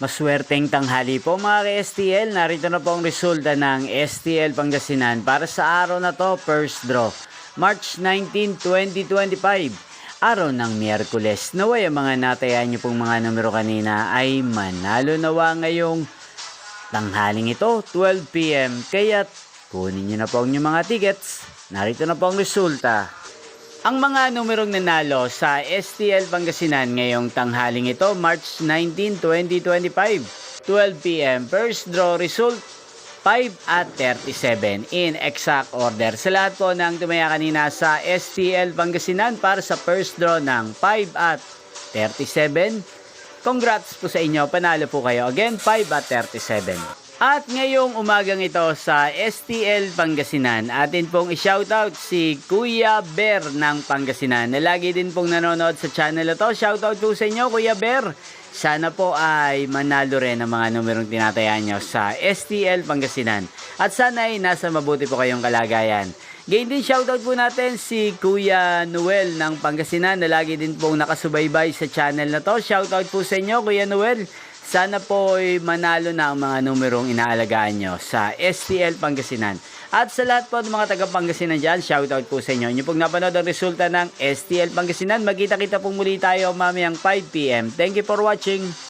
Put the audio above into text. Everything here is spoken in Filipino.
Maswerteng tanghali po mga ka-STL. Narito na po ang resulta ng STL Pangasinan para sa araw na to, first draw. March 19, 2025. Araw ng Miyerkules. Naway ang mga natayan nyo pong mga numero kanina ay manalo nawa ngayong tanghaling ito, 12 PM. Kaya kunin nyo na po ang inyong mga tickets. Narito na po ang resulta. Ang mga numerong nanalo sa STL Pangasinan ngayong tanghaling ito, March 19, 2025, 12 PM. First draw result, 5 at 37 in exact order. Sa lahat po ng tumaya kanina sa STL Pangasinan para sa first draw ng 5 at 37, congrats po sa inyo, panalo po kayo. Again, 5 at 37. At ngayong umagang ito sa STL Pangasinan, atin pong i-shoutout si Kuya Bear ng Pangasinan na lagi din pong nanonood sa channel na to. Shoutout po sa inyo, Kuya Bear. Sana po ay manalo rin ang mga numerong tinatayaan nyo sa STL Pangasinan. At sana ay nasa mabuti po kayong kalagayan. Gain din shoutout po natin si Kuya Noel ng Pangasinan na lagi din pong nakasubaybay sa channel na to. Shoutout po sa inyo, Kuya Noel. Sana po ay manalo na ang mga numerong inaalagaan nyo sa STL Pangasinan. At sa lahat po ng mga taga Pangasinan dyan, shoutout po sa inyo. Inyo pong napanood ang resulta ng STL Pangasinan. Magkita-kita po muli tayo mamayang 5 PM. Thank you for watching.